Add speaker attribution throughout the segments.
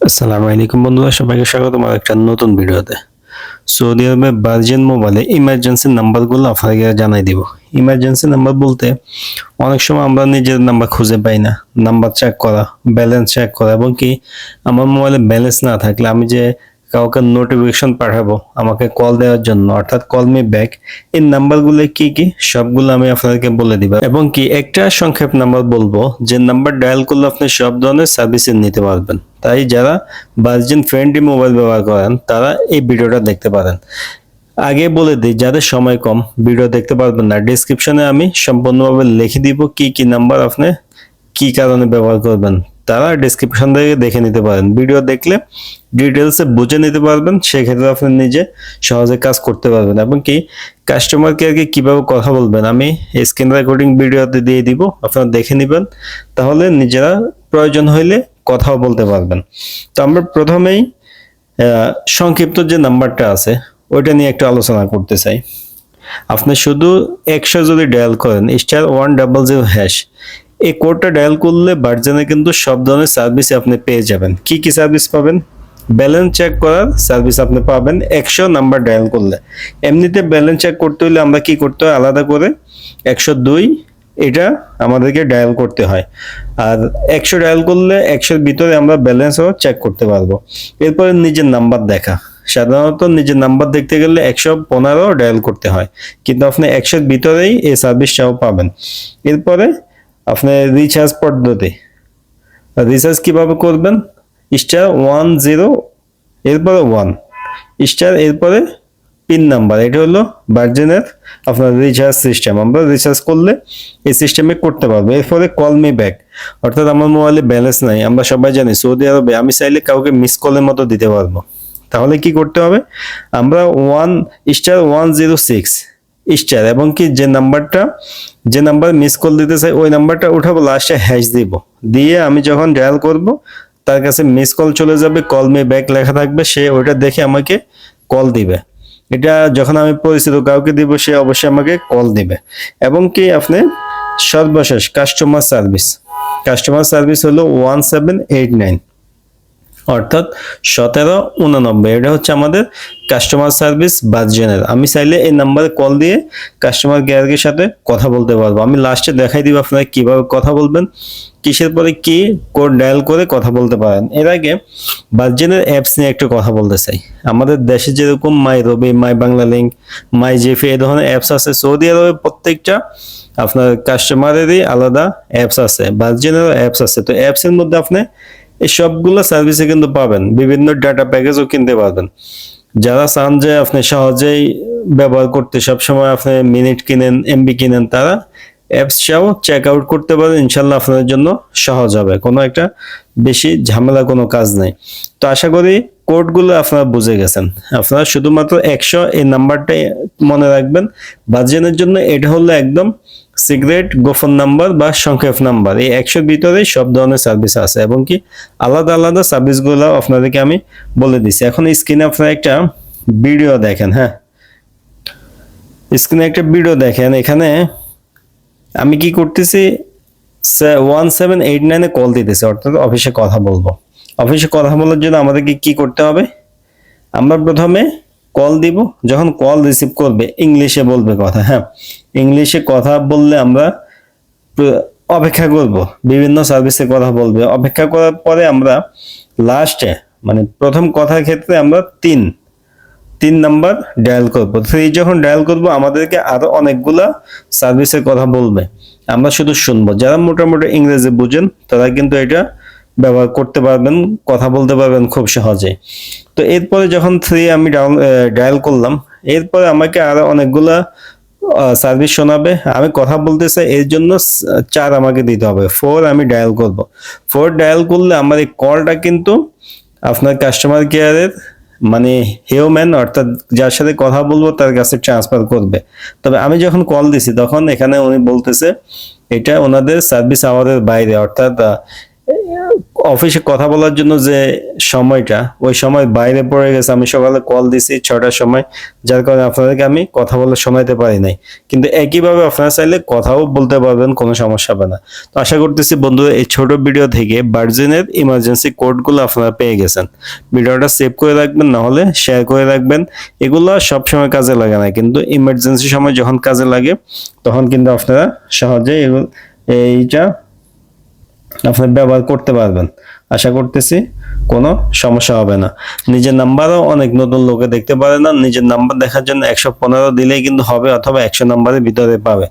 Speaker 1: আসসালামু আলাইকুম বন্ধুরা, সবাইকে স্বাগতম আমার একটা নতুন ভিডিওতে। সৌদি আরবে ভার্জিন মোবাইলে ইমার্জেন্সি নাম্বারগুলো আপনাকে জানাই দিব। ইমার্জেন্সি নাম্বার বলতে অনেক সময় আমরা নিজের নাম্বার খুঁজে পাই না, নাম্বার চেক করা, ব্যালেন্স চেক করা, এবং কি আমার মোবাইলে ব্যালেন্স না থাকলে আমি যে কাউকে নোটিফিকেশন পাঠাবো আমাকে কল দেওয়ার জন্য, অর্থাৎ কল মি ব্যাক, এই নাম্বারগুলো কি কি সবগুলো আমি আপনাদেরকে বলে দিব। এবং কি একটা সংক্ষেপ নাম্বার বলবো যে নাম্বার ডায়াল করলে আপনি সব ধরনের সার্ভিস নিতে পারবেন। তাই যারা ভার্জিন ফ্রেন্ডলি মোবাইল ব্যবহার করেন তারা এই ভিডিওটা দেখতে পারেন। আগে বলে দিই, যাদের সময় কম ভিডিও দেখতে পারবেন না, ডেসক্রিপশনে আমি সম্পূর্ণভাবে লিখে দিব কি কি নাম্বার আপনি কি কারণে ব্যবহার করবেন, তারা ডেসক্রিপশন থেকে দেখে নিতে পারেন। ভিডিও দেখলে ডিটেলসে বুঝে নিতে পারবেন, সেক্ষেত্রে আপনি নিজে সহজে কাজ করতে পারবেন। এবং কি কাস্টমার কেয়ারকে কিভাবে কথা বলবেন আমি স্ক্রিন রেকর্ডিং ভিডিওতে দিয়ে দিব, আপনারা দেখে নেবেন, তাহলে নিজেরা প্রয়োজন হইলে কথাও বলতে পারবেন। তো আমরা প্রথমেই সংক্ষিপ্ত যে নাম্বারটা আছে ওইটা নিয়ে একটু আলোচনা করতে চাই। আপনি শুধু 100 যদি ডায়াল করেন *100#, এই কোডটা ডায়াল করলে ভার্জিনে কিন্তু সব ধরনের সার্ভিস আপনি পেয়ে যাবেন। কি কি সার্ভিস পাবেন? ব্যালেন্স চেক করার সার্ভিস আপনি পাবেন 100 নাম্বার ডায়াল করলে। এমনিতে ব্যালেন্স চেক করতে হলে আমরা কি করতে হয়, আলাদা করে 102 এটা আমাদেরকে ডায়াল করতে হয়। আর 100 ডায়াল করলে 100-র ভিতরে আমরা ব্যালেন্সও চেক করতে পারবো। এরপরে নিজের নাম্বার দেখা, সাধারণত নিজের নাম্বার দেখতে গেলে 115 ডায়াল করতে হয়, কিন্তু আপনি 100-র ভিতরেই এই সার্ভিসটাও পাবেন। এরপরে আপনি রিচার্জ পদ্ধতি, রিচার্জ কিভাবে করবেন, *10 এরপরে 1 স্টার এরপরে পিন নাম্বার, এটা হলো ভার্জিনের আপনার রিচার্জ সিস্টেম। আমরা রিচার্জ করলে এই সিস্টেমে করতে পারবো। এরপরে কল মি ব্যাক, অর্থাৎ আমার মোবাইলে ব্যালেন্স নাই, আমরা সবাই জানি সৌদি আরবে আমি চাইলে কাউকে মিস কলের মতো দিতে পারবো। তাহলে কি করতে হবে, আমরা 1*106 স্টার এবং কি যে নাম্বার মিস কল দিতে চাই ওই নাম্বারটা উঠাবো, লাস্টে হ্যাশ দিব, দিয়ে আমি যখন ডায়াল করব তার কাছে মিস কল চলে যাবে, কল মি ব্যাক লেখা থাকবে, সে ওইটা দেখে আমাকে কল দিবে। এটা যখন আমি পরিচিত কাউকে দিব সে অবশ্যই আমাকে কল দিবে। এবং কি আপনি সর্বশেষ কাস্টমার সার্ভিস হলো 1789, অর্থাৎ 1799, এটা হচ্ছে আমাদের কাস্টমার সার্ভিস ভার্জিনের। আমি চাইলে এই নাম্বারে কল দিয়ে কাস্টমার কেয়ারের সাথে কথা বলতে পারবো। আমি লাস্টে দেখাই দিব আপনারা কিভাবে কথা বলবেন, কিসের পরে কি কোড ডায়াল করে কথা বলতে পারেন। এর আগে ভার্জিনের অ্যাপস নিয়ে একটু কথা বলতে চাই। আমাদের দেশে যেরকম মাই রবি, মাই বাংলা লিঙ্ক, মাই জেফি এই ধরনের অ্যাপস আছে, সৌদি আরবে প্রত্যেকটা আপনার কাস্টমারেরই আলাদা অ্যাপস আছে, ভার্জিনেরও অ্যাপস আছে। তো অ্যাপসের মধ্যে আপনি এই সবগুলো সার্ভিসে কিন্তু পাবেন, বিভিন্ন ডাটা প্যাকেজও কিনতে পারবেন। যারা চান যে আপনি সহজেই ব্যবহার করতে, সবসময় আপনি মিনিট কিনেন, এমবি কিনেন, তারা অ্যাপসটাও চেক আউট করতে পারেন। ইনশাল্লাহ আপনাদের জন্য সহজ হবে, কোনো একটা বেশি ঝামেলা কোনো কাজ নেই। তো আশা করি কোডগুলো আপনারা বুঝে গেছেন। আপনারা শুধুমাত্র 100 এই নাম্বারটাই মনে রাখবেন। ভার্জিনের জন্য এটা হলো একদম সিক্রেট গোপন নাম্বার বা সংক্ষেপ নাম্বার। এই 100-র ভিতরে সব ধরনের সার্ভিস আছে এবং কি আলাদা আলাদা সার্ভিসগুলো আপনাদেরকে আমি বলে দিচ্ছি। এখন স্ক্রিনে আপনারা একটা ভিডিও দেখেন। হ্যাঁ, স্ক্রিনে একটা ভিডিও দেখেন। এখানে আমি কি করতেছি, 1789-এ কল দিতেছি, অর্থাৎ অফিসে কথা বলবো। অফিসে কথা বলার জন্য আমাদেরকে কি করতে হবে, আমরা প্রথমে কল দিব, যখন কল রিসিভ করবে ইংলিশে বলবে কথা। হ্যাঁ, ইংলিশে কথা বললে আমরা অপেক্ষা করব, বিভিন্ন সার্ভিসে কথা বলবে। অপেক্ষা করার পরে আমরা লাস্টে মানে প্রথম কথার ক্ষেত্রে আমরা তিন নাম্বার ডায়াল করব। 3 যখন ডায়াল করব আমাদেরকে আরো অনেকগুলা সার্ভিসের কথা বলবে, আমরা শুধু শুনবো। যারা মোটামুটি ইংরেজি বুঝেন তারা কিন্তু এটা ব্যবহার করতে পারবেন, কথা বলতে পারবেন খুব সহজে। তো এরপরে যখন 3 আমি ডায়াল করলাম, এরপরে আমাকে আরো অনেকগুলা সার্ভিস শোনাবে। আমি কথা বলতে চাই, এর জন্য 4 আমাকে দিতে হবে, 4 আমি ডায়াল করব। 4 ডায়াল করলে আমার এই কলটা কিন্তু আপনার কাস্টমার কেয়ারের মানে হিউম্যান, অর্থাৎ যার সাথে কথা বলবো তার কাছে ট্রান্সফার করবে। তবে আমি যখন কল দিছি তখন এখানে উনি বলতেছে এটা ওনাদের সার্ভিস আওয়ারের বাইরে, অর্থাৎ অফিসে কথা বলার জন্য যে সময়টা, ওই সময় বাইরে পড়ে গেছে। আমি সকালে কল দিছি 6টার সময়, যার কারণে আপনাদেরকে আমি কথা বলে শোনাইতে পারি নাই। কিন্তু একইভাবে আপনারা চাইলে কথাও বলতে পারবেন, কোনো সমস্যা হবে না। তো আশা করতেছি বন্ধুরা এই ছোট ভিডিও থেকে ভার্জিনের ইমার্জেন্সি কোডগুলো আপনারা পেয়ে গেছেন। ভিডিওটা সেভ করে রাখবেন, না হলে শেয়ার করে রাখবেন। এগুলো সবসময় কাজে লাগে না, কিন্তু ইমার্জেন্সি সময় যখন কাজে লাগে তখন কিন্তু আপনারা সহজে এইটা আপনি ব্যবহার করতে পারবেন। আশা করতেছি কোনো সমস্যা হবে না। নিজের নাম্বারও অনেক নতুন লোকে দেখতে পারে না, নিজের নাম্বার দেখার জন্য 115 দিলেই কিন্তু হবে, অথবা 100 নাম্বারের ভিতরে পাবে।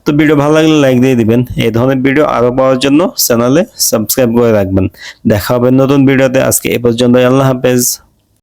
Speaker 1: তো ভিডিও ভালো লাগলে লাইক দিয়ে দিবেন। এই ধরনের ভিডিও আরো পাওয়ার জন্য চ্যানেলে সাবস্ক্রাইব করে রাখবেন। দেখা হবে নতুন ভিডিওতে। আজকে এ পর্যন্ত, আল্লাহ হাফেজ।